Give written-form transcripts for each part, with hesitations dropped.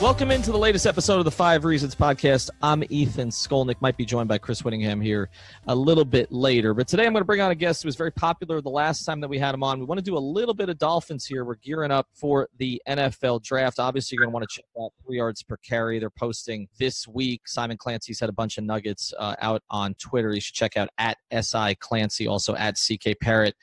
Welcome into the latest episode of the 5 Reasons podcast. I'm Ethan Skolnick. Might be joined by Chris Whittingham here a little bit later. But today I'm going to bring on a guest who was very popular the last time that we had him on. We want to do a little bit of Dolphins here. We're gearing up for the NFL draft. Obviously, you're going to want to check out 3 yards per carry. They're posting this week. Simon Clancy's had a bunch of nuggets out on Twitter. You should check out at SI Clancy, also at CK Parrott.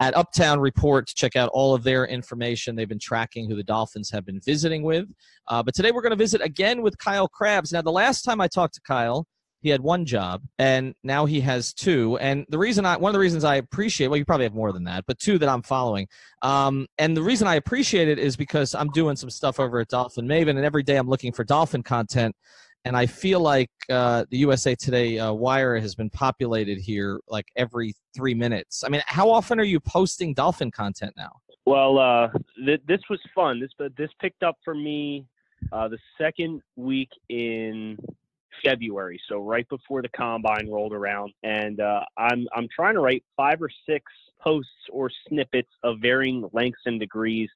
At Uptown Report to check out all of their information. They've been tracking who the Dolphins have been visiting with. But today we're going to visit again with Kyle Krabs. Now, the last time I talked to Kyle, he had 1 job, and now he has 2. And one of the reasons I appreciate, well, you probably have more than that, but 2 that I'm following. And the reason I appreciate it is because I'm doing some stuff over at Dolphin Maven, and every day I'm looking for Dolphin content. And I feel like the USA Today wire has been populated here like every 3 minutes. I mean, how often are you posting Dolphin content now? Well, this was fun. This picked up for me the second week in February, so right before the Combine rolled around. And I'm trying to write 5 or 6 posts or snippets of varying lengths and degrees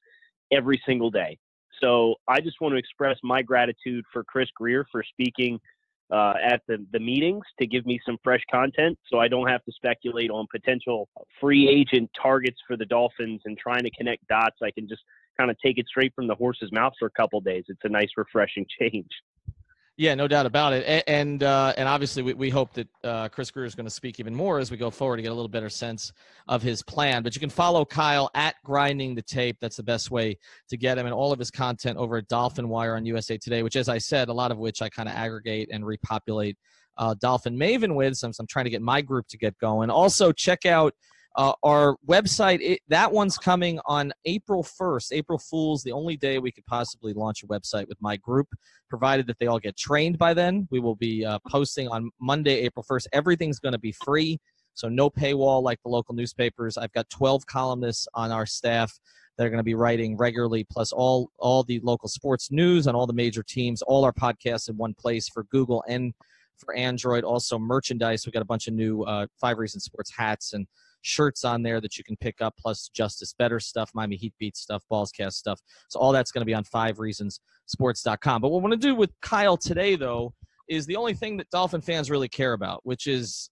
every single day. So I just want to express my gratitude for Chris Greer for speaking at the meetings to give me some fresh content so I don't have to speculate on potential free agent targets for the Dolphins and trying to connect dots. I can just kind of take it straight from the horse's mouth for a couple of days. It's a nice, refreshing change. Yeah, no doubt about it. And obviously we hope that Chris Greer is going to speak even more as we go forward to get a little better sense of his plan. But you can follow Kyle at Grinding the Tape. That's the best way to get him and all of his content over at Dolphin Wire on USA Today, which, as I said, a lot of which I kind of aggregate and repopulate Dolphin Maven with. So I'm trying to get my group to get going. Also, check out our website. That one's coming on April 1st, April Fool's, the only day we could possibly launch a website with my group, provided that they all get trained by then. We will be posting on Monday, April 1st. Everything's going to be free, so no paywall like the local newspapers. I've got 12 columnists on our staff that are going to be writing regularly, plus all the local sports news on all the major teams, all our podcasts in one place for Google and for Android. Also merchandise. We've got a bunch of new 5 Reasons Sports hats and shirts on there that you can pick up, plus Justice Better stuff, Miami Heat Beat stuff, Ballscast stuff. So all that's going to be on 5reasonsports.com. But what I want to do with Kyle today, though, is the only thing that Dolphin fans really care about, which is,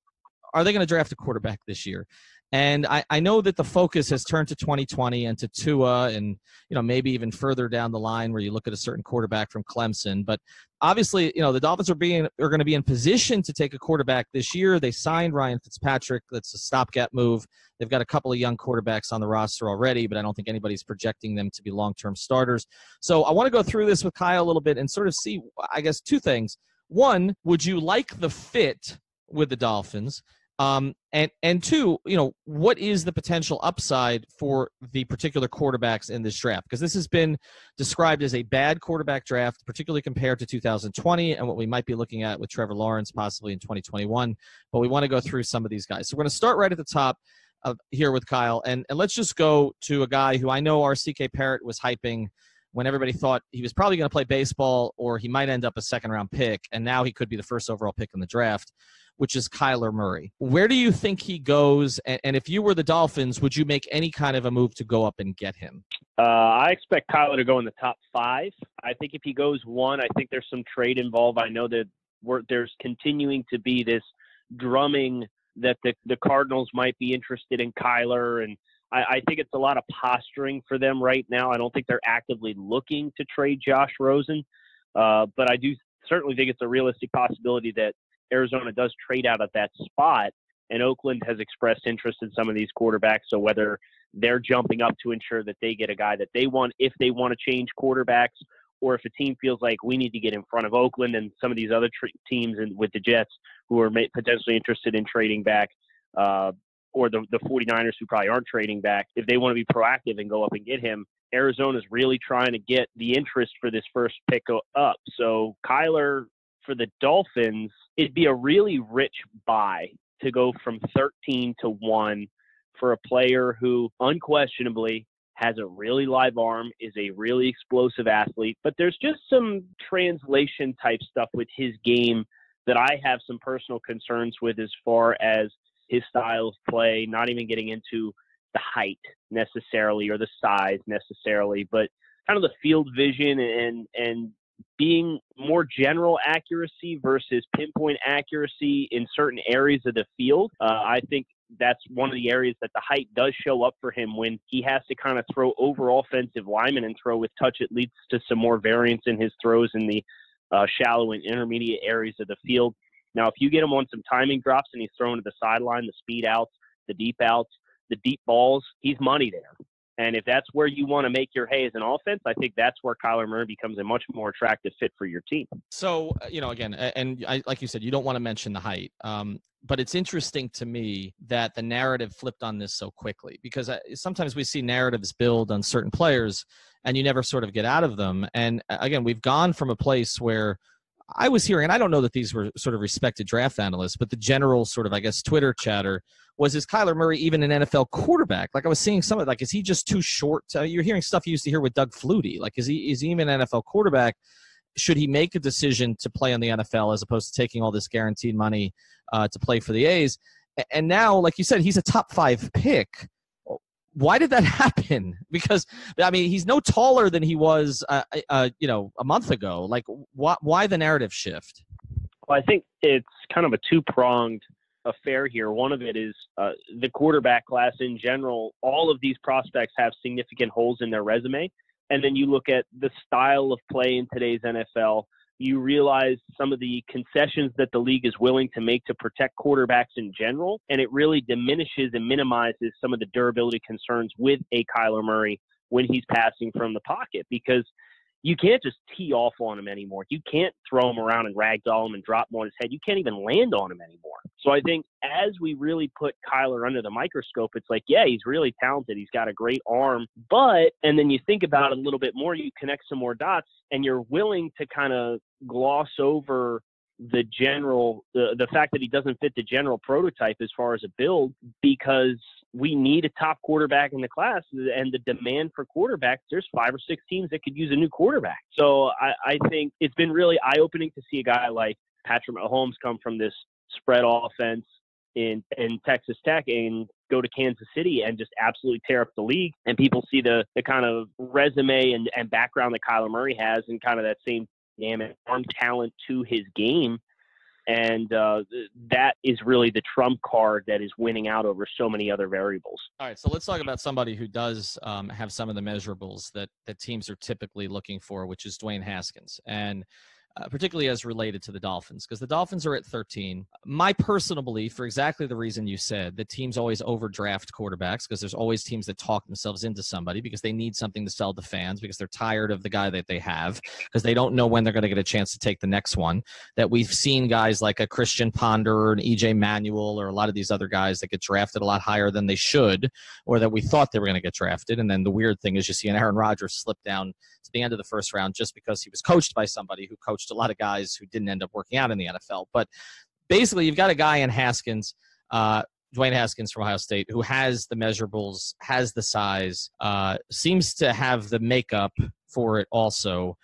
are they going to draft a quarterback this year? And I know that the focus has turned to 2020 and to Tua and, maybe even further down the line where you look at a certain quarterback from Clemson. But obviously, the Dolphins are going to be in position to take a quarterback this year. They signed Ryan Fitzpatrick. That's a stopgap move. They've got a couple of young quarterbacks on the roster already, but I don't think anybody's projecting them to be long-term starters. So I want to go through this with Kyle a little bit and sort of see, I guess, 2 things. One, would you like the fit with the Dolphins? And 2, what is the potential upside for the particular quarterbacks in this draft? Because this has been described as a bad quarterback draft, particularly compared to 2020 and what we might be looking at with Trevor Lawrence possibly in 2021. But we want to go through some of these guys. So we're going to start right at the top here with Kyle. And let's just go to a guy who I know our CK Parrott was hyping when everybody thought he was probably going to play baseball or he might end up a second-round pick, and now he could be the first overall pick in the draft, which is Kyler Murray. Where do you think he goes? And if you were the Dolphins, would you make any kind of a move to go up and get him? I expect Kyler to go in the top 5. I think if he goes 1, I think there's some trade involved. I know that there's continuing to be this drumming that the Cardinals might be interested in Kyler, and I think it's a lot of posturing for them right now. I don't think they're actively looking to trade Josh Rosen, but I do certainly think it's a realistic possibility that Arizona does trade out of that spot, and Oakland has expressed interest in some of these quarterbacks. So whether they're jumping up to ensure that they get a guy that they want, if they want to change quarterbacks, or if a team feels like we need to get in front of Oakland and some of these other teams with the Jets who are potentially interested in trading back, or the 49ers who probably aren't trading back, if they want to be proactive and go up and get him, Arizona's really trying to get the interest for this first pick up. So Kyler, for the Dolphins, it'd be a really rich buy to go from 13 to 1 for a player who unquestionably has a really live arm, is a really explosive athlete, but there's just some translation type stuff with his game that I have some personal concerns with as far as his style of play, not even getting into the height necessarily or the size necessarily, but kind of the field vision and being more general accuracy versus pinpoint accuracy in certain areas of the field. I think that's one of the areas that the height does show up for him when he has to kind of throw over offensive linemen and throw with touch. It leads to some more variance in his throws in the shallow and intermediate areas of the field. Now, if you get him on some timing drops and he's throwing to the sideline, the speed outs, the deep balls, he's money there. And if that's where you want to make your hay as an offense, I think that's where Kyler Murray becomes a much more attractive fit for your team. So, again, and like you said, you don't want to mention the height. But it's interesting to me that the narrative flipped on this so quickly, because sometimes we see narratives build on certain players and you never sort of get out of them. And again, we've gone from a place where I was hearing, and I don't know that these were sort of respected draft analysts, but the general sort of, I guess, Twitter chatter was, is Kyler Murray even an NFL quarterback? Like I was seeing some of it, like, is he just too short? You're hearing stuff you used to hear with Doug Flutie. Like, is he even an NFL quarterback? Should he make a decision to play in the NFL as opposed to taking all this guaranteed money to play for the A's? And now, like you said, he's a top 5 pick. Why did that happen? Because, I mean, he's no taller than he was, a month ago. Like, why the narrative shift? Well, I think it's kind of a two-pronged affair here. One of it is the quarterback class in general. All of these prospects have significant holes in their resume. And then you look at the style of play in today's NFL, you realize some of the concessions that the league is willing to make to protect quarterbacks in general, and it really diminishes and minimizes some of the durability concerns with a Kyler Murray when he's passing from the pocket, because you can't just tee off on him anymore. You can't throw him around and ragdoll him and drop him on his head. You can't even land on him anymore. So I think as we really put Kyler under the microscope, it's like, yeah, he's really talented. He's got a great arm. But, and then you think about it a little bit more, you connect some more dots, and you're willing to kind of gloss over the general, the fact that he doesn't fit the general prototype as far as a build, because we need a top quarterback in the class, and the demand for quarterbacks, there's 5 or 6 teams that could use a new quarterback. So I think it's been really eye-opening to see a guy like Patrick Mahomes come from this spread offense in Texas Tech and go to Kansas City and just absolutely tear up the league. And people see the kind of resume and background that Kyler Murray has, and kind of that same dynamic arm talent to his game. And that is really the trump card that is winning out over so many other variables. All right, so let's talk about somebody who does have some of the measurables that teams are typically looking for, which is Dwayne Haskins. And particularly as related to the Dolphins, because the Dolphins are at 13. My personal belief, for exactly the reason you said, that teams always overdraft quarterbacks, because there's always teams that talk themselves into somebody because they need something to sell to fans, because they're tired of the guy that they have, because they don't know when they're going to get a chance to take the next one. That we've seen guys like a Christian Ponder or an EJ Manuel or a lot of these other guys that get drafted a lot higher than they should, or that we thought they were going to get drafted. And then the weird thing is you see an Aaron Rodgers slip down to the end of the first round just because he was coached by somebody who coached a lot of guys who didn't end up working out in the NFL. But basically, you've got a guy in Haskins, Dwayne Haskins from Ohio State, who has the measurables, has the size, seems to have the makeup for it also.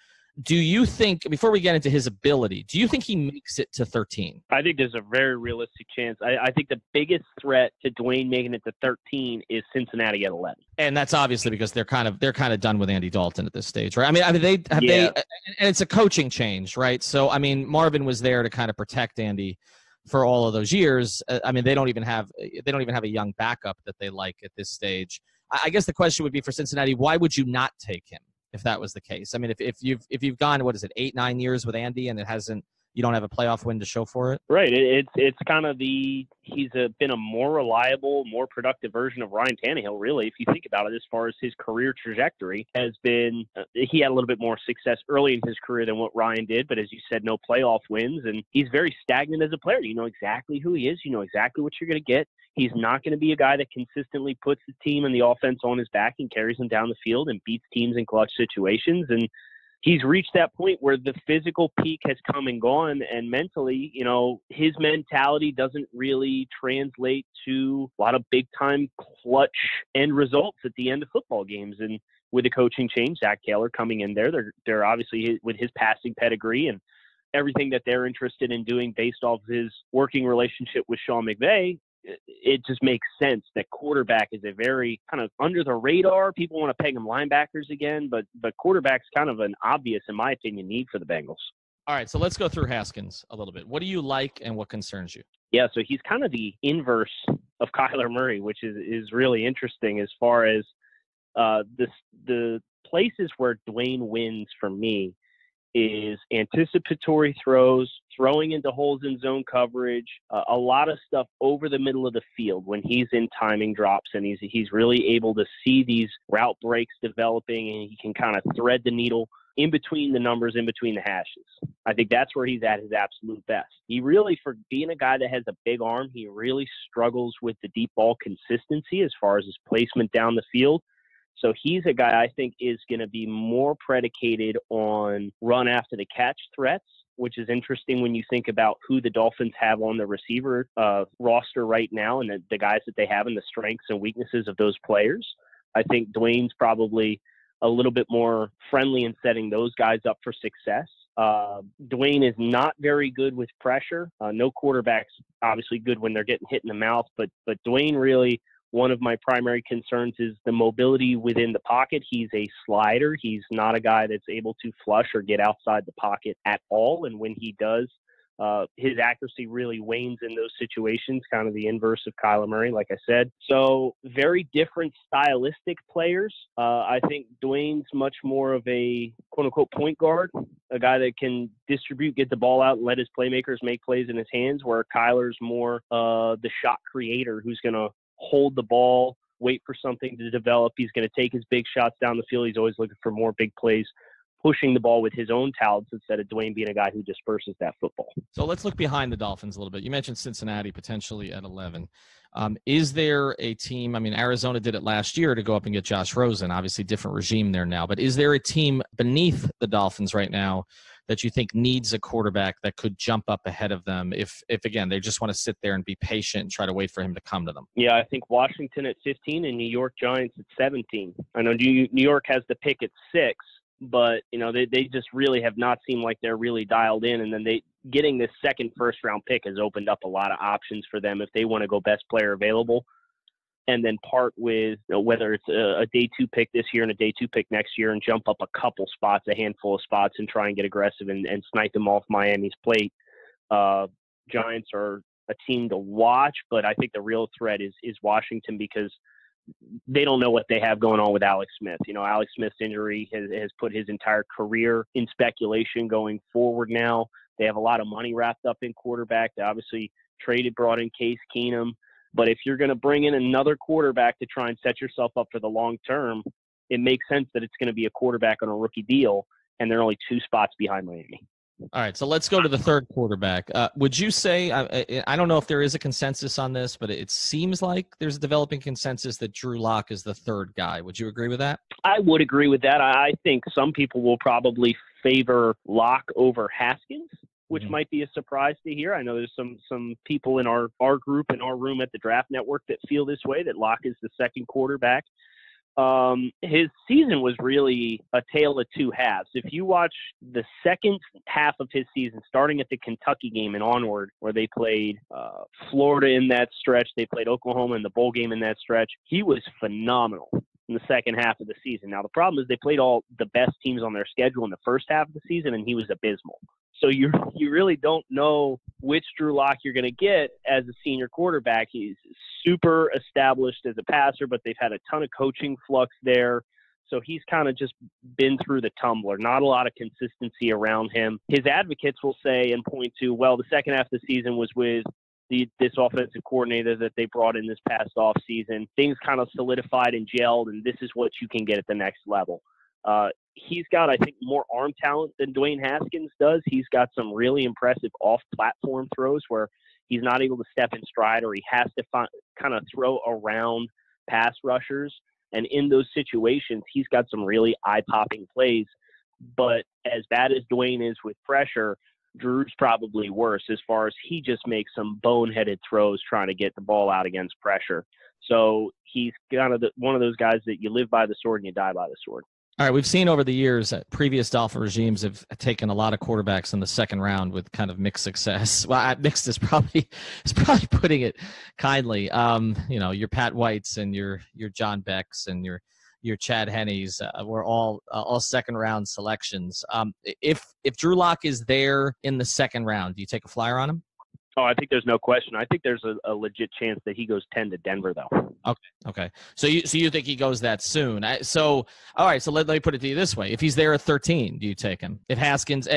Do you think, before we get into his ability, do you think he makes it to 13? I think there's a very realistic chance. I think the biggest threat to Dwayne making it to 13 is Cincinnati at 11. And that's obviously because they're kind of done with Andy Dalton at this stage, right? I mean they and it's a coaching change, right? So I mean, Marvin was there to kind of protect Andy for all of those years. I mean, they don't even have a young backup that they like at this stage. I guess the question would be for Cincinnati, why would you not take him if that was the case? I mean, if you've gone, what is it, 8-9 years with Andy and you don't have a playoff win to show for it? Right. It's kind of he's been a more reliable, more productive version of Ryan Tannehill, really, if you think about it, as far as his career trajectory has been. He had a little bit more success early in his career than what Ryan did, but as you said, no playoff wins, and he's very stagnant as a player. You know exactly who he is. You know exactly what you're going to get. He's not going to be a guy that consistently puts the team and the offense on his back and carries them down the field and beats teams in clutch situations. And he's reached that point where the physical peak has come and gone, and mentally, you know, his mentality doesn't really translate to a lot of big-time clutch end results at the end of football games. And with the coaching change, Zach Taylor coming in there, they're obviously, with his passing pedigree and everything that they're interested in doing based off his working relationship with Sean McVay, it just makes sense that quarterback is a very kind of under the radar. People want to peg them linebackers again, but quarterback's kind of an obvious, in my opinion, need for the Bengals. All right, so let's go through Haskins a little bit. What do you like and what concerns you? Yeah, so he's kind of the inverse of Kyler Murray, which is really interesting as far as the places where Dwayne wins for me is anticipatory throws, throwing into holes in zone coverage, a lot of stuff over the middle of the field when he's in timing drops, and he's really able to see these route breaks developing, and he can kind of thread the needle in between the numbers, in between the hashes. I think that's where he's at his absolute best. He really, for being a guy that has a big arm, he really struggles with the deep ball consistency as far as his placement down the field. So he's a guy I think is going to be more predicated on run after the catch threats, which is interesting when you think about who the Dolphins have on the receiver roster right now and the guys that they have and the strengths and weaknesses of those players. I think Dwayne's probably a little bit more friendly in setting those guys up for success. Dwayne is not very good with pressure. No quarterback's obviously good when they're getting hit in the mouth, but Dwayne really, one of my primary concerns is the mobility within the pocket. He's a slider. He's not a guy that's able to flush or get outside the pocket at all. And when he does, his accuracy really wanes in those situations, kind of the inverse of Kyler Murray, like I said. So very different stylistic players. I think Dwayne's much more of a quote-unquote point guard, a guy that can distribute, get the ball out, and let his playmakers make plays in his hands, where Kyler's more the shot creator who's going to hold the ball, wait for something to develop. He's going to take his big shots down the field. He's always looking for more big plays, pushing the ball with his own talents instead of Dwayne being a guy who disperses that football. So let's look behind the Dolphins a little bit. You mentioned Cincinnati potentially at 11. Is there a team, I mean, Arizona did it last year to go up and get Josh Rosen, obviously different regime there now, but is there a team beneath the Dolphins right now that you think needs a quarterback that could jump up ahead of them if again, they just want to sit there and be patient and try to wait for him to come to them? Yeah, I think Washington at 15 and New York Giants at 17. I know New York has the pick at 6, but they just really have not seemed like they're really dialed in. And then getting this second first-round pick has opened up a lot of options for them if they want to go best player available, and then part with whether it's a day 2 pick this year and a day 2 pick next year and jump up a couple spots, a handful of spots, and try and get aggressive and snipe them off Miami's plate. Giants are a team to watch, but I think the real threat is Washington, because they don't know what they have going on with Alex Smith. Alex Smith's injury has put his entire career in speculation going forward now. They have a lot of money wrapped up in quarterback. They obviously brought in Case Keenum. But if you're going to bring in another quarterback to try and set yourself up for the long term, it makes sense that it's going to be a quarterback on a rookie deal, and they're only 2 spots behind Miami. All right, so let's go to the third quarterback. Would you say, I don't know if there is a consensus on this, but it seems like there's a developing consensus that Drew Lock is the third guy. Would you agree with that? I would agree with that. I think some people will probably favor Lock over Haskins, which might be a surprise to hear. I know there's some people in our group, in our room at the Draft Network, that feel this way, that Lock is the second quarterback. His season was really a tale of 2 halves. If you watch the second half of his season, starting at the Kentucky game and onward, where they played Florida in that stretch, they played Oklahoma in the bowl game in that stretch, he was phenomenal in the second half of the season. Now, the problem is they played all the best teams on their schedule in the first half of the season, and he was abysmal. So you really don't know which Drew Lock you're going to get as a senior quarterback. He's super established as a passer, but they've had a ton of coaching flux there. So he's kind of just been through the tumbler. Not a lot of consistency around him. His advocates will say and point to, well, the second half of the season was with this offensive coordinator that they brought in this past offseason. Things kind of solidified and gelled, and this is what you can get at the next level. He's got, I think, more arm talent than Dwayne Haskins does. He's got some really impressive off-platform throws where he's not able to step in stride, or he has to kind of throw around pass rushers. And in those situations, he's got some really eye-popping plays. But as bad as Dwayne is with pressure, Drew's probably worse as far as he just makes some boneheaded throws trying to get the ball out against pressure. So he's kind of one of those guys that you live by the sword and you die by the sword. All right, we've seen over the years that previous Dolphin regimes have taken a lot of quarterbacks in the second round with kind of mixed success. Well, mixed is probably putting it kindly. Your Pat Whites and your John Becks and your Chad Henneys were all second round selections. If Drew Lock is there in the second round, do you take a flyer on him? Oh, I think there's no question. I think there's a legit chance that he goes 10 to Denver, though. Okay. So you think he goes that soon? All right. So let me put it to you this way: if he's there at 13, do you take him? If Haskins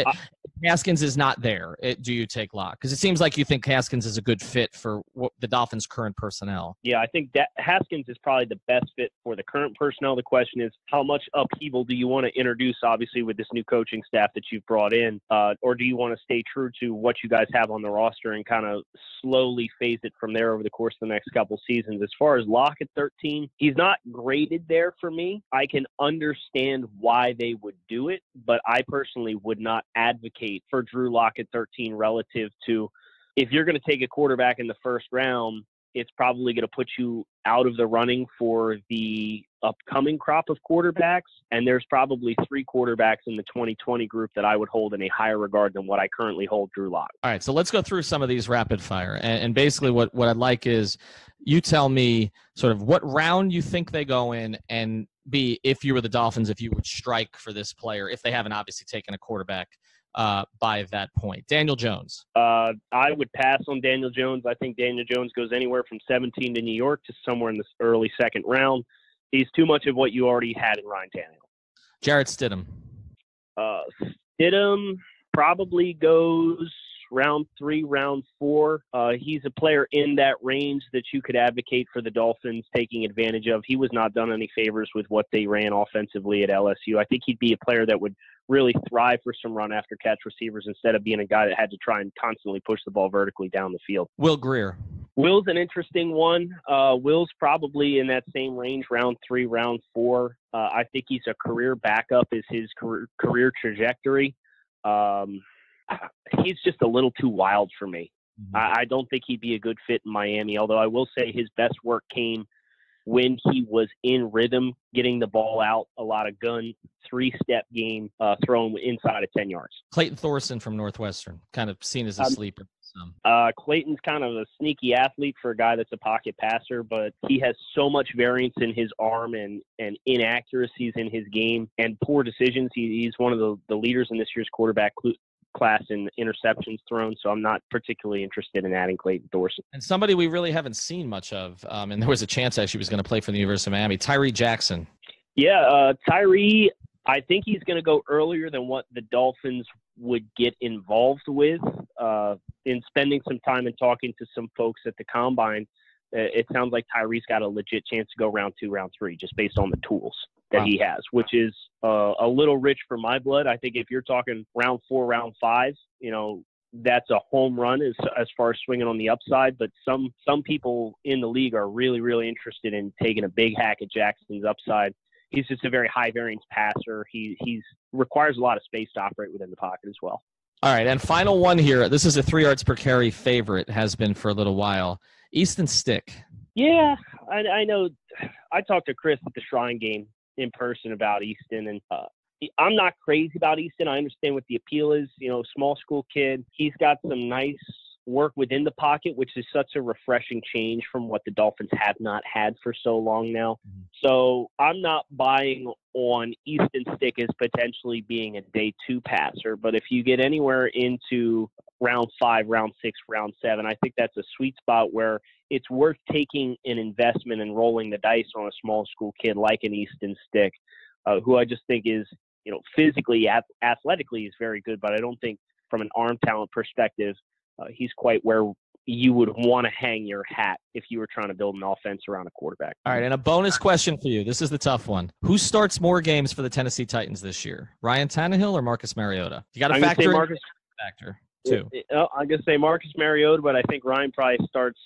is not there, do you take Locke? Because it seems like you think Haskins is a good fit for the Dolphins' current personnel. Yeah, I think that Haskins is probably the best fit for the current personnel. The question is, how much upheaval do you want to introduce, obviously, with this new coaching staff that you've brought in? Or do you want to stay true to what you guys have on the roster and kind of slowly phase it from there over the course of the next couple seasons? As far as Locke at 13, he's not graded there for me. I can understand why they would do it, but I personally would not advocate for Drew Lock at 13 relative to, if you're going to take a quarterback in the first round, it's probably going to put you out of the running for the upcoming crop of quarterbacks. And there's probably 3 quarterbacks in the 2020 group that I would hold in a higher regard than what I currently hold Drew Lock. All right, so let's go through some of these rapid fire. And basically what I'd like is you tell me sort of what round you think they go in, and B, if you were the Dolphins, if you would strike for this player, if they haven't obviously taken a quarterback by that point. Daniel Jones. I would pass on Daniel Jones. I think Daniel Jones goes anywhere from 17 to New York to somewhere in the early second round. He's too much of what you already had in Ryan Tannehill. Jarrett Stidham. Stidham probably goes round 3, round 4. He's a player in that range that you could advocate for the Dolphins taking advantage of. He was not done any favors with what they ran offensively at LSU. I think he'd be a player that would really thrive for some run after catch receivers instead of being a guy that had to try and constantly push the ball vertically down the field. Will Greer. Will's an interesting one. Will's probably in that same range, round 3, round 4. I think he's a career backup is his career trajectory. He's just a little too wild for me. I don't think he'd be a good fit in Miami, although I will say his best work came when he was in rhythm, getting the ball out, a lot of gun, 3-step game, throwing inside of 10 yards. Clayton Thorson from Northwestern, kind of seen as a sleeper. Clayton's kind of a sneaky athlete for a guy that's a pocket passer, but he has so much variance in his arm and inaccuracies in his game and poor decisions. He's one of the leaders in this year's quarterback class in interceptions thrown, so I'm not particularly interested in adding Clayton Thorson. And somebody we really haven't seen much of, and there was a chance actually he was going to play for the University of Miami, Tyree Jackson. Yeah, Tyree, I think he's going to go earlier than what the Dolphins would get involved with. In spending some time and talking to some folks at the Combine, it sounds like Tyree's got a legit chance to go round 2, round 3, just based on the tools that he has, which is a little rich for my blood. I think if you're talking round 4, round 5, that's a home run as far as swinging on the upside. But some people in the league are really, really interested in taking a big hack at Jackson's upside. He's just a very high variance passer. He's requires a lot of space to operate within the pocket as well. All right, and final one here. This is a 3 yards per carry favorite, has been for a little while. Easton Stick. Yeah, I know. I talked to Chris at the Shrine game in person about Easton, and I'm not crazy about Easton. I understand what the appeal is. Small school kid. He's got some nice work within the pocket, which is such a refreshing change from what the Dolphins have not had for so long now. So I'm not buying on Easton Stick as potentially being a day 2 passer. But if you get anywhere into round 5, round 6, round 7, I think that's a sweet spot where it's worth taking an investment and rolling the dice on a small school kid like an Easton Stick, who I just think is, physically, athletically is very good, but I don't think from an arm talent perspective, he's quite where you would want to hang your hat if you were trying to build an offense around a quarterback. All right, and a bonus question for you. This is the tough one. Who starts more games for the Tennessee Titans this year, Ryan Tannehill or Marcus Mariota? You got to factor in factor too. I'm going to say Marcus Mariota, but I think Ryan probably starts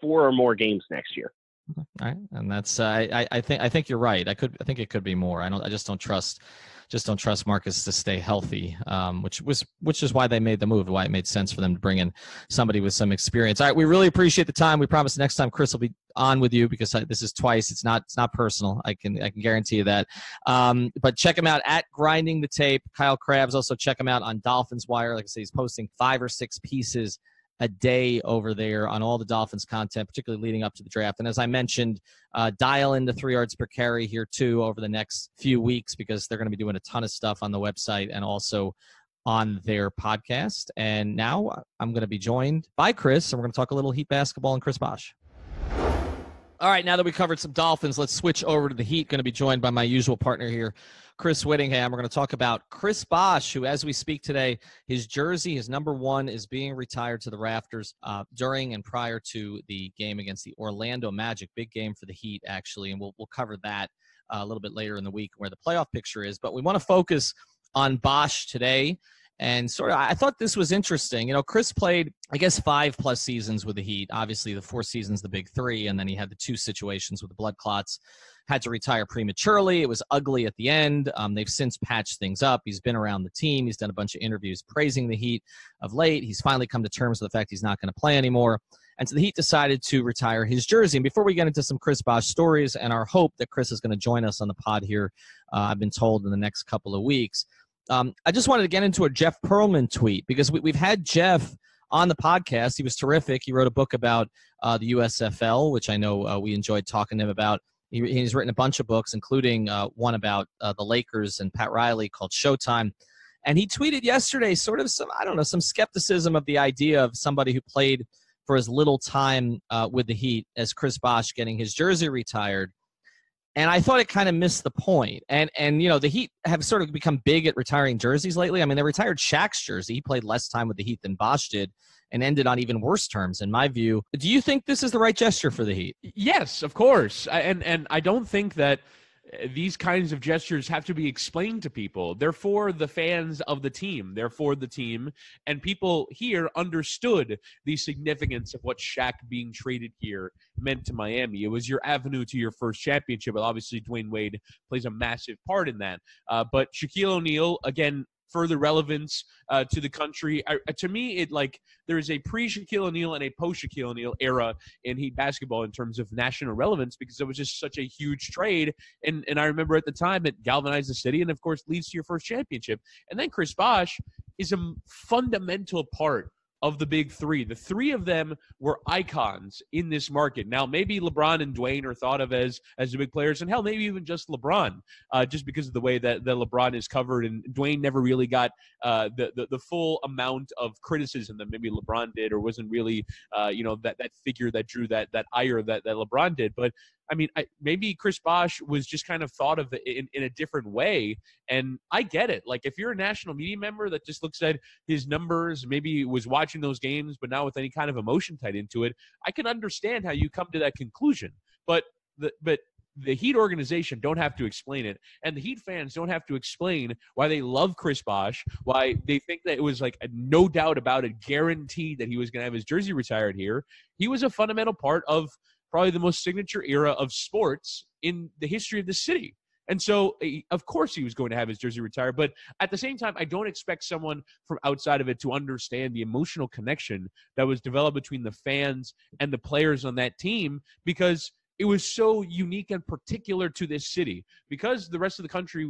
4 or more games next year. All right, and that's I think you're right. I think it could be more. I just don't trust just don't trust Marcus to stay healthy, which is why they made the move, why it made sense for them to bring in somebody with some experience. All right, we really appreciate the time. We promise next time Chris will be on with you, because this is twice. It's not personal. I can guarantee you that. But check him out at Grinding the Tape. Kyle Krabs. Also check him out on Dolphins Wire. Like I say, he's posting 5 or 6 pieces a day over there on all the Dolphins content, particularly leading up to the draft. And as I mentioned, dial into 3 yards per carry here too over the next few weeks, because they're going to be doing a ton of stuff on the website and also on their podcast. And now I'm going to be joined by Chris, and we're going to talk a little Heat basketball and Chris Bosh. All right, now that we covered some Dolphins, let's switch over to the Heat. Going to be joined by my usual partner here, Chris Whittingham. We're going to talk about Chris Bosh, who, as we speak today, his jersey, his number 1, is being retired to the rafters during and prior to the game against the Orlando Magic. Big game for the Heat, actually, and we'll cover that a little bit later in the week where the playoff picture is. But we want to focus on Bosh today. And I thought this was interesting. You know, Chris played, I guess, 5+ seasons with the Heat. Obviously, the 4 seasons, the big 3, and then he had the 2 situations with the blood clots. Had to retire prematurely. It was ugly at the end. They've since patched things up. He's been around the team. He's done a bunch of interviews praising the Heat of late. He's finally come to terms with the fact he's not going to play anymore. And so the Heat decided to retire his jersey. And before we get into some Chris Bosh stories and our hope that Chris is going to join us on the pod here, I've been told in the next couple of weeks, I just wanted to get into a Jeff Pearlman tweet, because we've had Jeff on the podcast. He was terrific. He wrote a book about the USFL, which I know we enjoyed talking to him about. He's written a bunch of books, including one about the Lakers and Pat Riley called Showtime. And he tweeted yesterday sort of some skepticism of the idea of somebody who played for as little time with the Heat as Chris Bosh getting his jersey retired. And I thought it kind of missed the point. And you know, the Heat have sort of become big at retiring jerseys lately. I mean, they retired Shaq's jersey. He played less time with the Heat than Bosh did and ended on even worse terms, in my view. Do you think this is the right gesture for the Heat? Yes, of course. And I don't think that these kinds of gestures have to be explained to people. They're for the fans of the team. They're for the team. And people here understood the significance of what Shaq being traded here meant to Miami. It was your avenue to your first championship. But obviously, Dwayne Wade plays a massive part in that. But Shaquille O'Neal, again, further relevance to the country. To me, there is a pre-Shaquille O'Neal and a post-Shaquille O'Neal era in Heat basketball in terms of national relevance, because it was just such a huge trade. And I remember at the time it galvanized the city and, of course, leads to your first championship. And then Chris Bosh is a fundamental part of the big 3. The 3 of them were icons in this market. Now, maybe LeBron and Dwayne are thought of as the big players, and hell, maybe even just LeBron, just because of the way that LeBron is covered, and Dwayne never really got the full amount of criticism that maybe LeBron did, or wasn't really that figure that drew that ire that LeBron did. But I mean, maybe Chris Bosh was just kind of thought of in a different way. And I get it. Like, if you're a national media member that just looks at his numbers, maybe was watching those games, but not with any kind of emotion tied into it, I can understand how you come to that conclusion. But the Heat organization don't have to explain it, and the Heat fans don't have to explain why they love Chris Bosh, why they think that it was like a no doubt about it, guaranteed that he was going to have his jersey retired here. He was a fundamental part of probably the most signature era of sports in the history of the city. And so, of course, he was going to have his jersey retired. But at the same time, I don't expect someone from outside of it to understand the emotional connection that was developed between the fans and the players on that team, because it was so unique and particular to this city. Because the rest of the country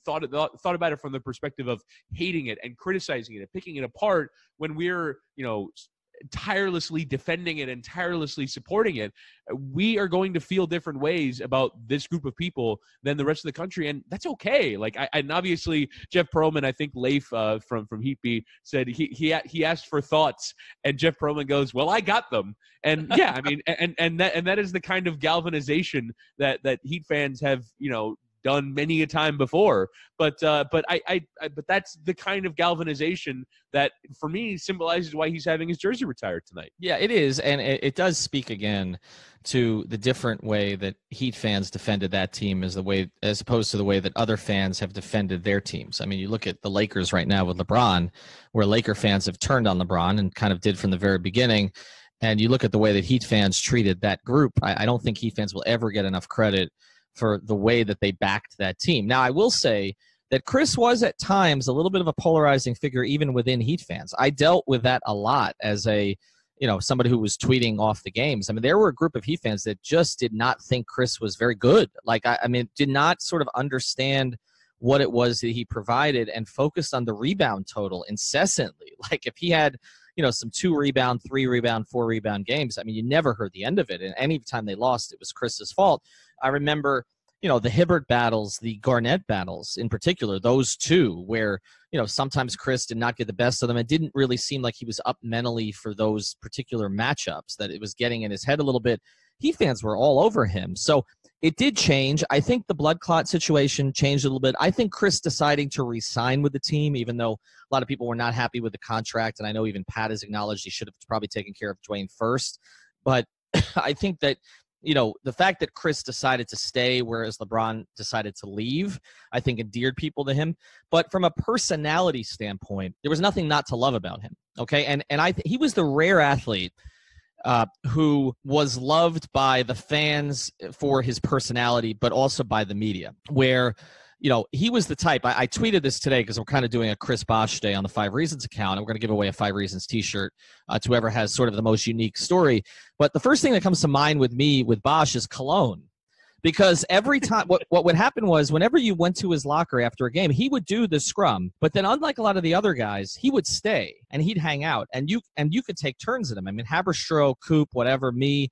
thought about it from the perspective of hating it and criticizing it and picking it apart, when we're, tirelessly defending it and tirelessly supporting it, we are going to feel different ways about this group of people than the rest of the country, and that's okay. And obviously Jeff Pearlman, I think Leif from Heatbeat said he asked for thoughts, and Jeff Pearlman goes, "Well, I got them." And yeah, I mean, and that is the kind of galvanization that Heat fans have done many a time before, but that's the kind of galvanization that, for me, symbolizes why he's having his jersey retired tonight. Yeah, it is, and it does speak again to the different way that Heat fans defended that team as opposed to the way that other fans have defended their teams. I mean, you look at the Lakers right now with LeBron, where Laker fans have turned on LeBron and kind of did from the very beginning. And you look at the way that Heat fans treated that group. I don't think Heat fans will ever get enough credit for the way that they backed that team. Now, I will say that Chris was at times a little bit of a polarizing figure even within Heat fans. I dealt with that a lot as somebody who was tweeting off the games. I mean, there were a group of Heat fans that just did not think Chris was very good. Did not sort of understand what it was that he provided and focused on the rebound total incessantly. Like if he had, some 2-rebound, 3-rebound, 4-rebound games, I mean, you never heard the end of it. And any time they lost, it was Chris's fault. I remember, the Hibbert battles, the Garnett battles in particular, those two where, sometimes Chris did not get the best of them. It didn't really seem like he was up mentally for those particular matchups, that it was getting in his head a little bit. Heat fans were all over him. So it did change. I think the blood clot situation changed a little bit. I think Chris deciding to re-sign with the team, even though a lot of people were not happy with the contract, and I know even Pat has acknowledged he should have probably taken care of Dwayne first. But I think that, the fact that Chris decided to stay, whereas LeBron decided to leave, I think endeared people to him. But from a personality standpoint, there was nothing not to love about him. Okay, and he was the rare athlete who was loved by the fans for his personality, but also by the media, where, he was the type. I tweeted this today because we're kind of doing a Chris Bosh day on the 5 Reasons account, and we're going to give away a 5 Reasons t-shirt to whoever has sort of the most unique story. But the first thing that comes to mind with me with Bosh is cologne. Because every time, what would happen was whenever you went to his locker after a game, he would do the scrum. But then unlike a lot of the other guys, he would stay and he'd hang out. And you could take turns at him. I mean, Haberstroh, Coop, whatever, me,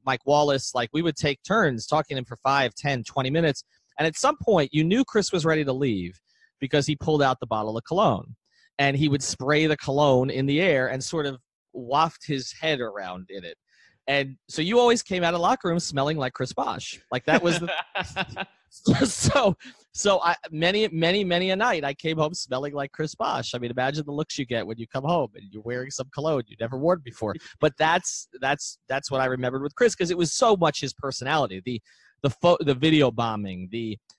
Mike Wallace, we would take turns talking to him for 5, 10, 20 minutes. And at some point, you knew Chris was ready to leave because he pulled out the bottle of cologne. And he would spray the cologne in the air and sort of waft his head around in it. And so you always came out of the locker room smelling like Chris Bosh. Like that was the so many a night I came home smelling like Chris Bosh. I mean, imagine the looks you get when you come home and you're wearing some cologne you never worn before. But that's what I remembered with Chris, because it was so much his personality. The video bombing,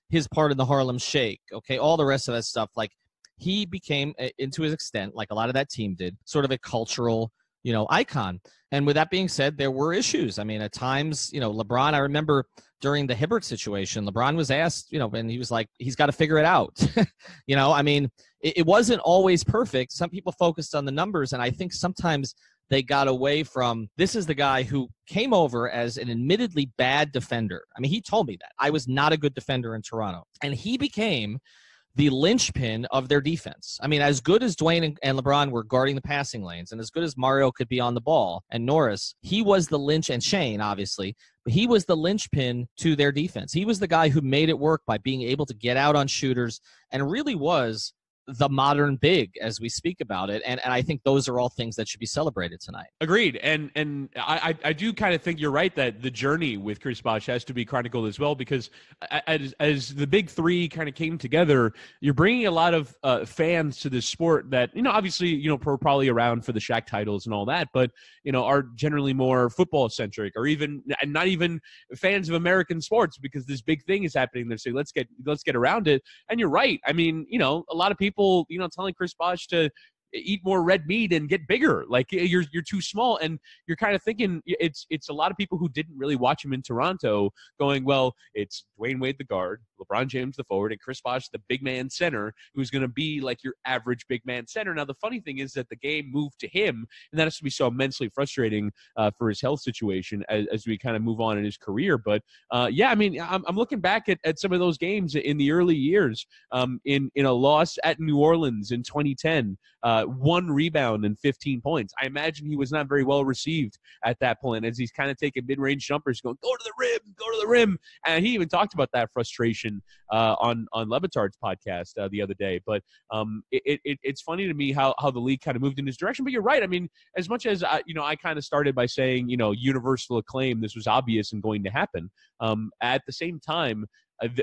his part in the Harlem Shake, okay, all the rest of that stuff. Like he became, into his extent, like a lot of that team did, sort of a cultural icon. And with that being said, there were issues. I mean, at times, LeBron, I remember during the Hibbert situation, LeBron was asked, and he was like, he's got to figure it out. I mean, it wasn't always perfect. Some people focused on the numbers, and I think sometimes they got away from, this is the guy who came over as an admittedly bad defender. I mean, he told me that. I was not a good defender in Toronto. And he became the linchpin of their defense. I mean, as good as Dwayne and LeBron were guarding the passing lanes, and as good as Mario could be on the ball, and Norris, he was the and Shane, obviously, but he was the linchpin to their defense. He was the guy who made it work by being able to get out on shooters, and really was the modern big as we speak about it. And I think those are all things that should be celebrated tonight. Agreed. And I do kind of think you're right that the journey with Chris Bosh has to be chronicled as well, because as the big three kind of came together, you're bringing a lot of fans to this sport that, obviously, probably around for the Shaq titles and all that, but, are generally more football centric, or even, and not even fans of American sports, because this big thing is happening. They're saying, let's get around it. And you're right. I mean, a lot of people, telling Chris Bosh to eat more red meat and get bigger. Like you're too small. And you're kind of thinking it's a lot of people who didn't really watch him in Toronto going, well, it's Dwayne Wade, the guard, LeBron James, the forward, and Chris Bosh, the big man center, who's going to be like your average big man center. Now, the funny thing is that the game moved to him, and that has to be so immensely frustrating for his health situation as we kind of move on in his career. But yeah, I mean, I'm looking back at some of those games in the early years, in a loss at New Orleans in 2010, 1 rebound and 15 points. I imagine he was not very well received at that point, as he's kind of taking mid-range jumpers going, go to the rim. And he even talked about that frustration on Levitard's podcast the other day. But it's funny to me how the league kind of moved in this direction. But you're right. I mean, as much as I kind of started by saying, universal acclaim, this was obvious and going to happen. At the same time,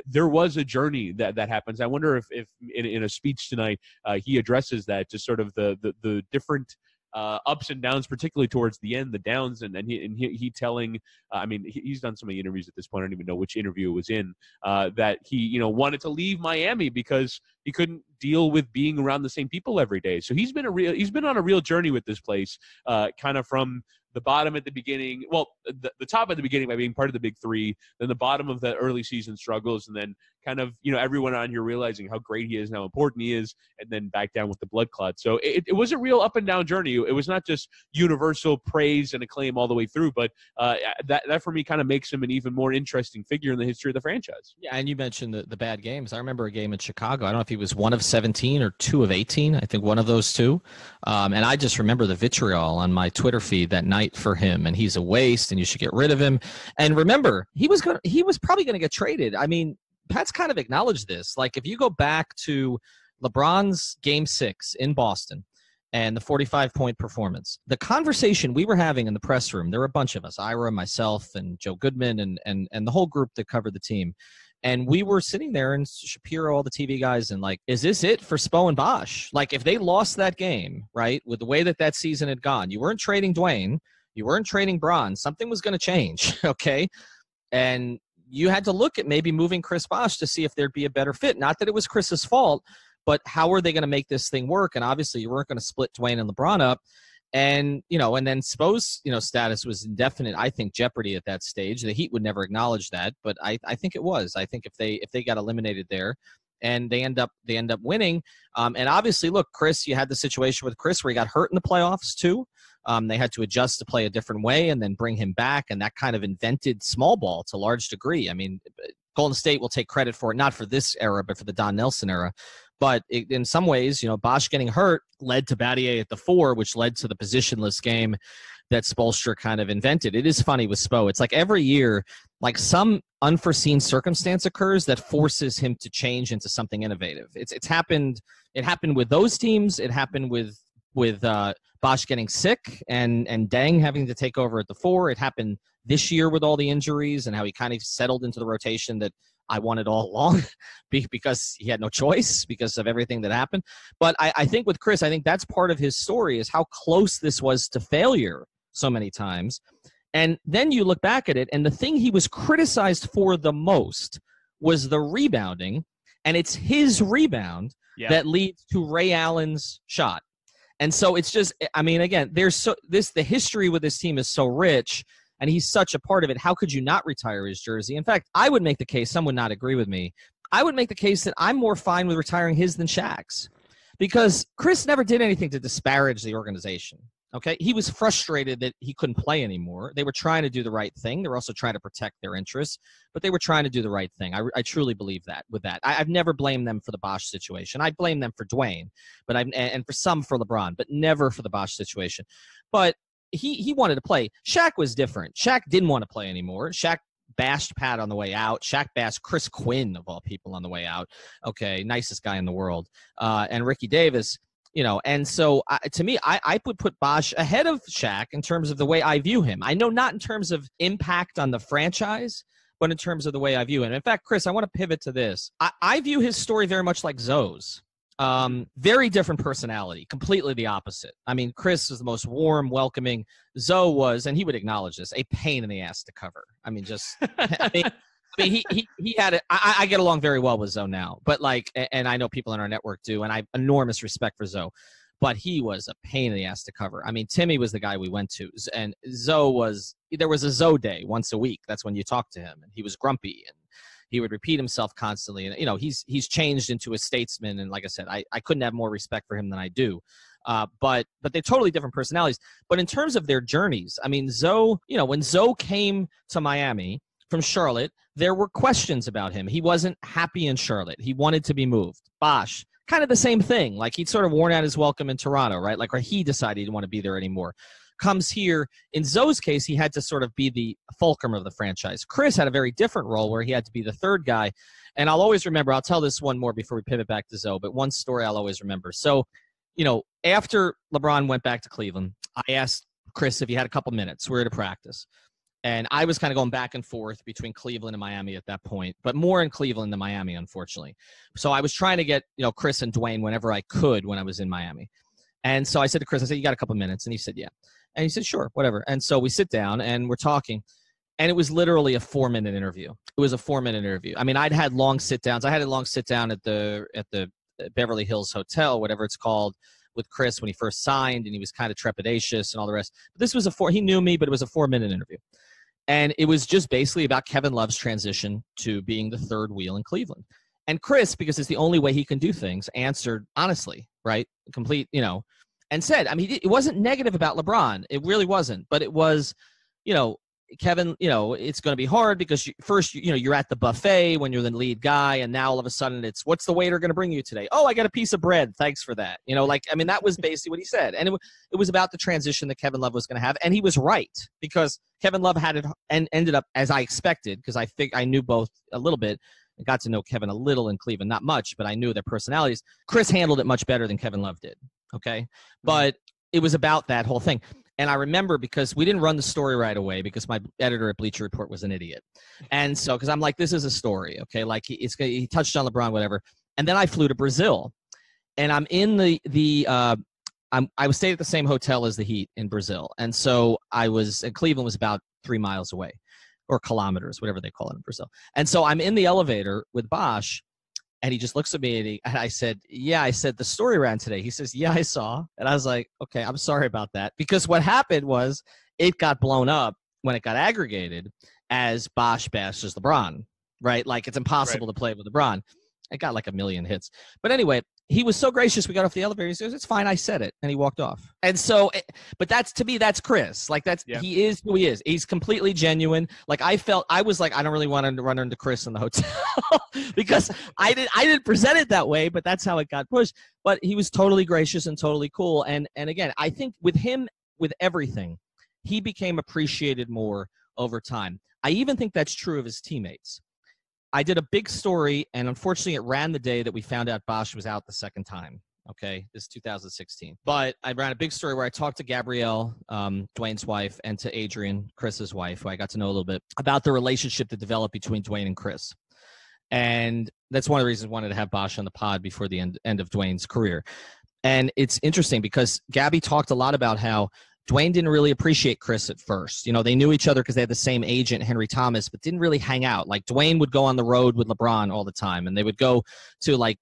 there was a journey that happens. I wonder if in a speech tonight he addresses that, just sort of the different ups and downs, particularly towards the end, the downs, and he telling, I mean, he's done so many interviews at this point, I don't even know which interview it was in, that he, wanted to leave Miami because he couldn't deal with being around the same people every day. So he's been on a real journey with this place, kind of from the bottom at the beginning, well, the top at the beginning by being part of the big three, then the bottom of the early season struggles, and then kind of, everyone on here realizing how great he is and how important he is, and then back down with the blood clot. So it was a real up and down journey. It was not just universal praise and acclaim all the way through, but that for me kind of makes him an even more interesting figure in the history of the franchise. Yeah, and you mentioned the bad games. I remember a game in Chicago. I don't know if he was 1 of 17 or 2 of 18. I think one of those two. And I just remember the vitriol on my Twitter feed that night for him, and he's a waste, and you should get rid of him. And remember, he was probably going to get traded. I mean, Pat's kind of acknowledged this. Like, if you go back to LeBron's Game 6 in Boston and the 45-point performance, the conversation we were having in the press room, there were a bunch of us, Ira, myself, and Joe Goodman, and the whole group that covered the team. And we were sitting there, and Shapiro, all the TV guys, and like, is this it for Spo and Bosh? Like, if they lost that game, right, with the way that season had gone, you weren't trading Dwayne, you weren't trading Bron, something was going to change, okay? And you had to look at maybe moving Chris Bosh to see if there'd be a better fit. Not that it was Chris's fault, but how are they going to make this thing work? And obviously you weren't going to split Dwayne and LeBron up. And, and then Spo's, status was indefinite, I think, jeopardy at that stage. The Heat would never acknowledge that, but I think it was. I think if they got eliminated there and they end up winning. And obviously, look, Chris, you had the situation with Chris where he got hurt in the playoffs too. They had to adjust to play a different way and then bring him back, and that kind of invented small ball to a large degree. I mean, Golden State will take credit for it, not for this era, but for the Don Nelson era. But in some ways, Bosh getting hurt led to Battier at the 4, which led to the positionless game that Spoelstra kind of invented. It is funny with Spo. It's like every year, like some unforeseen circumstance occurs that forces him to change into something innovative. It's happened. It happened with those teams. It happened with Bosh getting sick and Deng having to take over at the 4. It happened this year with all the injuries and how he kind of settled into the rotation that I wanted all along because he had no choice because of everything that happened. But I think with Chris, I think that's part of his story is how close this was to failure so many times. And then you look back at it, and the thing he was criticized for the most was the rebounding, and it's his rebound that leads to Ray Allen's shot. And so it's just, I mean, again, the history with this team is so rich, and he's such a part of it. How could you not retire his jersey? In fact, I would make the case, some would not agree with me, I would make the case that I'm more fine with retiring his than Shaq's because Chris never did anything to disparage the organization. Okay, he was frustrated that he couldn't play anymore. They were trying to do the right thing. They were also trying to protect their interests, but they were trying to do the right thing. I truly believe that with that. I've never blamed them for the Bosh situation. I blame them for Dwayne, but and for some for LeBron, but never for the Bosh situation. But he wanted to play. Shaq was different. Shaq didn't want to play anymore. Shaq bashed Pat on the way out. Shaq bashed Chris Quinn, of all people, on the way out. Okay, nicest guy in the world. And Ricky Davis. And so to me, I would put Bosh ahead of Shaq in terms of the way I view him. I know not in terms of impact on the franchise, but in terms of the way I view him. In fact, Chris, I want to pivot to this. I view his story very much like Zoe's. Very different personality, completely the opposite. I mean, Chris was the most warm, welcoming. Zoe was, and he would acknowledge this, a pain in the ass to cover. I mean, he had it. I get along very well with Zoe now, but and I know people in our network do, and I have enormous respect for Zoe, but he was a pain in the ass to cover. I mean, Timmy was the guy we went to, and there was a Zoe day once a week. That's when you talked to him, and he was grumpy, and he would repeat himself constantly. And, he's changed into a statesman. And like I said, I couldn't have more respect for him than I do. But they're totally different personalities. But in terms of their journeys, I mean, Zoe, when Zoe came to Miami from Charlotte, there were questions about him. He wasn't happy in Charlotte. He wanted to be moved. Bosh, kind of the same thing. Like, he'd sort of worn out his welcome in Toronto, right? Like, or he decided he didn't want to be there anymore. Comes here. In Zoe's case, he had to sort of be the fulcrum of the franchise. Chris had a very different role where he had to be the third guy. And I'll always remember, I'll tell this one more before we pivot back to Zoe, but one story I'll always remember. So, after LeBron went back to Cleveland, I asked Chris if he had a couple minutes. We were to practice. And I was kind of going back and forth between Cleveland and Miami at that point, but more in Cleveland than Miami, unfortunately. So I was trying to get, Chris and Dwayne whenever I could when I was in Miami. And so I said to Chris, you got a couple minutes? And he said, yeah. And he said, sure, whatever. And so we sit down and we're talking. And it was literally a 4-minute interview. It was a 4-minute interview. I mean, I'd had long sit downs. I had a long sit down at the Beverly Hills Hotel, whatever it's called, with Chris when he first signed, and he was kind of trepidatious and all the rest. But this was he knew me, but it was a 4-minute interview. And it was just basically about Kevin Love's transition to being the third wheel in Cleveland. And Chris, because it's the only way he can do things, answered honestly, right? Complete, and said, I mean, it wasn't negative about LeBron. It really wasn't. But it was, Kevin, it's going to be hard because you're at the buffet when you're the lead guy, and now all of a sudden it's, what's the waiter going to bring you today? Oh, I got a piece of bread. Thanks for that. That was basically what he said. And it was about the transition that Kevin Love was going to have. And he was right, because Kevin Love had it and ended up as I expected, because I knew both a little bit. I got to know Kevin a little in Cleveland, not much, but I knew their personalities. Chris handled it much better than Kevin Love did. Okay. But it was about that whole thing. And I remember, because we didn't run the story right away because my editor at Bleacher Report was an idiot. And so, because I'm like, this is a story, okay? Like he touched on LeBron, whatever. And then I flew to Brazil, and I'm in I was staying at the same hotel as the Heat in Brazil. And so Cleveland was about 3 miles away, or kilometers, whatever they call it in Brazil. And so I'm in the elevator with Bosh, and he just looks at me, and I said, the story ran today. He says, yeah, I saw. And I was like, okay, I'm sorry about that. Because what happened was it got blown up when it got aggregated as Bosh bashes LeBron, right? Like, it's impossible to play with LeBron. It got like 1 million hits. But anyway, he was so gracious. We got off the elevator. He says, it's fine. I said it. And he walked off. And so, but to me, that's Chris. Like, he is who he is. He's completely genuine. Like, I was like, I don't really want to run into Chris in the hotel because I didn't present it that way, but that's how it got pushed. But he was totally gracious and totally cool. And again, I think with him, with everything, he became appreciated more over time. I even think that's true of his teammates. I did a big story, and unfortunately it ran the day that we found out Bosh was out the second time. Okay, this is 2016. But I ran a big story where I talked to Gabrielle, Dwayne's wife, and to Adrian, Chris's wife, who I got to know a little bit, about the relationship that developed between Dwayne and Chris. And that's one of the reasons I wanted to have Bosh on the pod before the end of Dwayne's career. And it's interesting because Gabby talked a lot about how Dwayne didn't really appreciate Chris at first. They knew each other because they had the same agent, Henry Thomas, but didn't really hang out. Like, Dwayne would go on the road with LeBron all the time, and they would go to,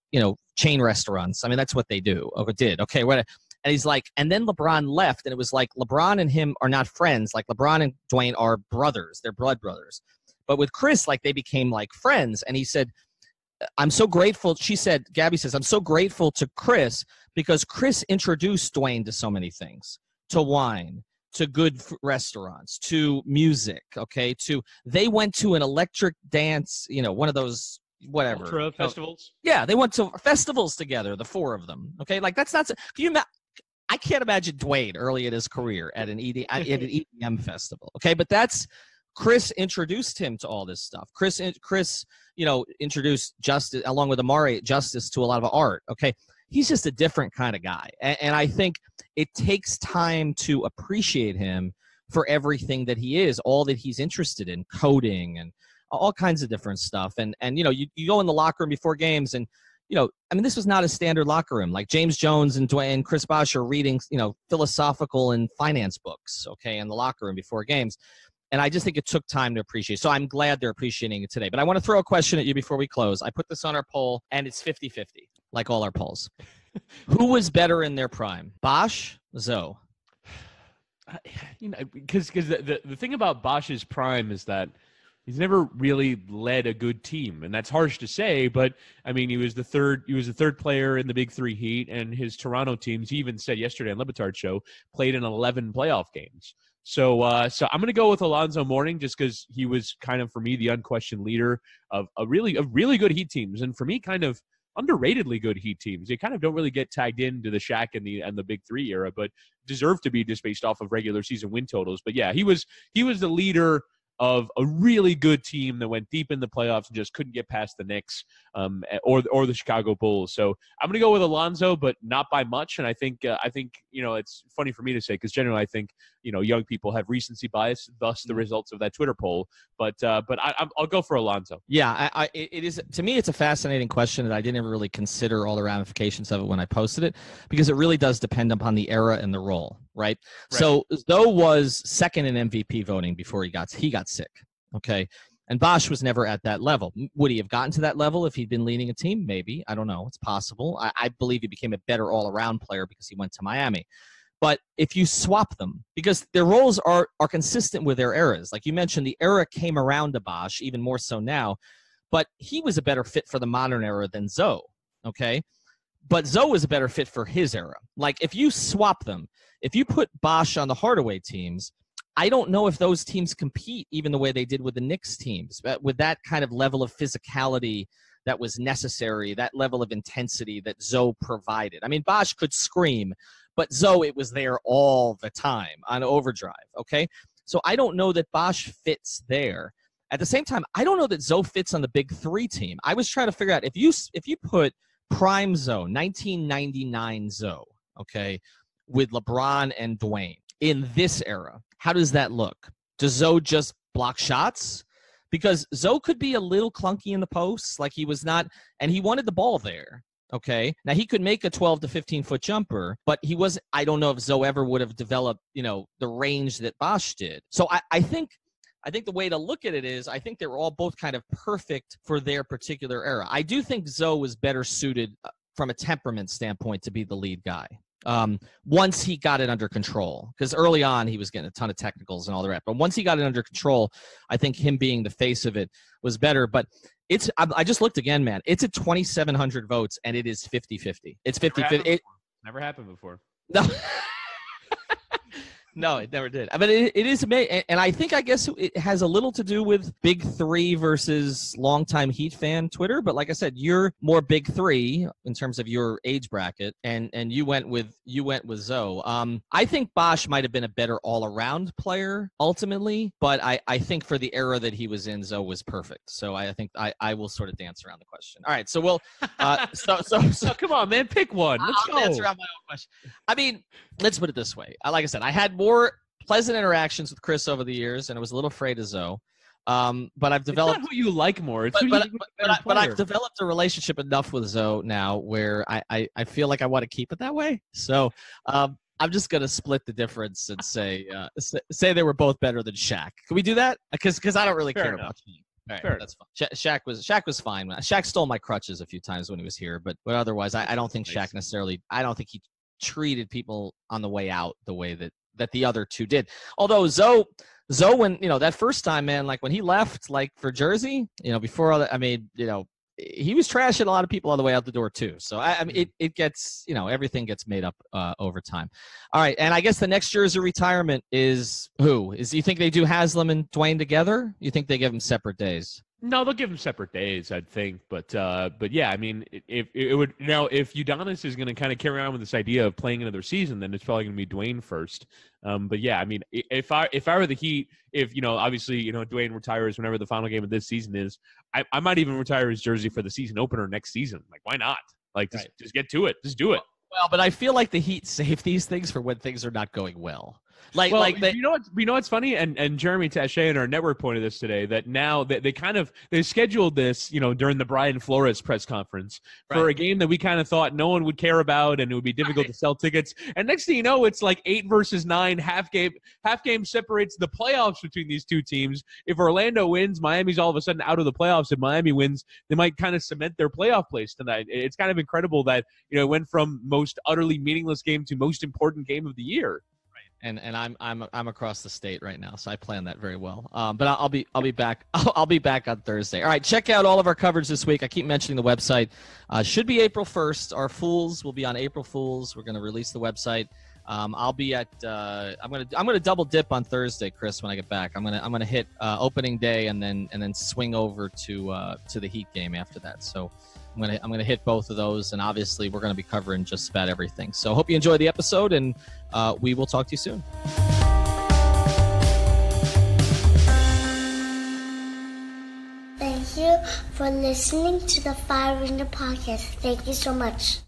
chain restaurants. I mean, that's what they do or did. Okay, what? And he's like, and then LeBron left, and it was like LeBron and him are not friends. Like, LeBron and Dwayne are brothers. They're blood brothers. But with Chris, like, they became like friends. And he said, I'm so grateful. Gabby says, I'm so grateful to Chris because Chris introduced Dwayne to so many things. To wine, to good restaurants, to music, okay, they went to an electric dance, one of those, whatever. Ultra festivals? Yeah, they went to festivals together, the four of them, okay? Like, that's not, I can't imagine Dwayne early in his career at an EDM festival, okay? But Chris introduced him to all this stuff. Chris, introduced Justice, along with Amari, Justice to a lot of art, okay? He's just a different kind of guy. And I think it takes time to appreciate him for everything that he is, all that he's interested in, coding and all kinds of different stuff. And you go in the locker room before games and, this was not a standard locker room. Like, James Jones and Dwayne, Chris Bosh are reading, philosophical and finance books, okay, in the locker room before games. And I just think it took time to appreciate. So I'm glad they're appreciating it today. But I want to throw a question at you before we close. I put this on our poll, and it's 50-50, like all our polls. Who was better in their prime, Bosh, Zoe? Because the thing about Bosh's prime is that he's never really led a good team, and that's harsh to say. But I mean, he was the third player in the Big Three Heat, and his Toronto teams. He even said yesterday on Le Batard show played in 11 playoff games. So I'm going to go with Alonzo Mourning just because he was kind of, for me, the unquestioned leader of really good Heat teams, and for me, kind of underratedly good Heat teams. They kind of don't really get tagged into the Shaq and the Big Three era, but deserve to be just based off of regular season win totals. But yeah, he was the leader of a really good team that went deep in the playoffs and just couldn't get past the Knicks or the Chicago Bulls. So I'm going to go with Alonzo, but not by much. And I think it's funny for me to say because generally I think young people have recency bias, thus the results of that Twitter poll. But I'll go for Alonzo. Yeah, it is, to me, it's a fascinating question that I didn't ever really consider all the ramifications of it when I posted it, because it really does depend upon the era and the role, right? So Zoe was second in MVP voting before he got sick, okay? And Bosh was never at that level. Would he have gotten to that level if he'd been leading a team? Maybe. I don't know. It's possible. I believe he became a better all-around player because he went to Miami. But if you swap them, because their roles are consistent with their eras. Like you mentioned, the era came around to Bosh, even more so now. But he was a better fit for the modern era than Zoe, okay? But Zoe was a better fit for his era. Like, if you swap them, if you put Bosh on the Hardaway teams, I don't know if those teams compete even the way they did with the Knicks teams, with that kind of level of physicality that was necessary, that level of intensity that Zoe provided. I mean, Bosh could scream, but Zoe, it was there all the time on overdrive, okay? So I don't know that Bosh fits there. At the same time, I don't know that Zoe fits on the big three team. I was trying to figure out, if you put prime Zoe, 1999 Zoe, okay, with LeBron and Dwayne in this era, how does that look? Does Zoe just block shots? Because Zoe could be a little clunky in the posts, like he was not, and he wanted the ball there, okay? Now, he could make a 12 to 15-foot jumper, but he was, I don't know if Zoe ever would have developed, the range that Bosh did. So I think the way to look at it is, I think they were all both kind of perfect for their particular era. I do think Zoe was better suited from a temperament standpoint to be the lead guy once he got it under control. Because early on, he was getting a ton of technicals and all the rest. But once he got it under control, I think him being the face of it was better. But I just looked again, man. It's at 2,700 votes, and it is 50-50. It's 50-50. Never happened before. No. No, it never did. I mean, it is amazing. And I guess it has a little to do with Big Three versus longtime Heat fan Twitter. But like I said, you're more Big Three in terms of your age bracket, and you went with Zoe. I think Bosh might have been a better all-around player ultimately, but I think for the era that he was in, Zoe was perfect. So I think I will sort of dance around the question. All right, so we'll so come on, man, pick one. Let's go. I'll dance around my own question. I mean, let's put it this way. Like I said, I had more pleasant interactions with Chris over the years, and I was a little afraid of Zoe. But I've developed. It's not who you like more. It's but I've developed a relationship enough with Zoe now where I feel like I want to keep it that way. So I'm just gonna split the difference and say they were both better than Shaq. Can we do that? Because I don't really care about Shaq. All right, that's fine. Shaq was fine. Shaq stole my crutches a few times when he was here, but otherwise, I don't think Shaq necessarily. I don't think he treated people on the way out the way that the other two did. Although Zoe, when that first time, man, like when he left, like for Jersey, before all that, I mean, he was trashing a lot of people on the way out the door too. So I mean, it gets, everything gets made up over time. All right, and I guess the next Jersey retirement is who? You think they do Haslam and Dwayne together? You think they give them separate days? No, they'll give them separate days, I'd think. But yeah, I mean, if Udonis is going to kind of carry on with this idea of playing another season, then it's probably going to be Dwayne first. But yeah, I mean, if I were the Heat, obviously, Dwayne retires whenever the final game of this season is, I might even retire his jersey for the season opener next season. Like, why not? Like, just get to it. Just do it. Well, but I feel like the Heat save these things for when things are not going well. You know what's funny, and Jeremy Taché in our network pointed this today, that now they scheduled this during the Brian Flores press conference for a game that we kind of thought no one would care about and it would be difficult to sell tickets, and next thing you know, it's like 8 versus 9. Half game separates the playoffs between these two teams. If Orlando wins, Miami's all of a sudden out of the playoffs. If Miami wins, they might kind of cement their playoff place tonight. It's kind of incredible that it went from most utterly meaningless game to most important game of the year. And I'm across the state right now, so I plan that very well. But I'll be back. I'll be back on Thursday. All right, check out all of our coverage this week. I keep mentioning the website. Should be April 1st. Our Fools will be on April Fools. We're going to release the website. I'll be at. I'm gonna double dip on Thursday, Chris. When I get back, I'm gonna hit opening day and then swing over to the Heat game after that. So I'm gonna hit both of those, and obviously we're gonna be covering just about everything. So hope you enjoy the episode, and we will talk to you soon. Thank you for listening to the Fire Ringer podcast. Thank you so much.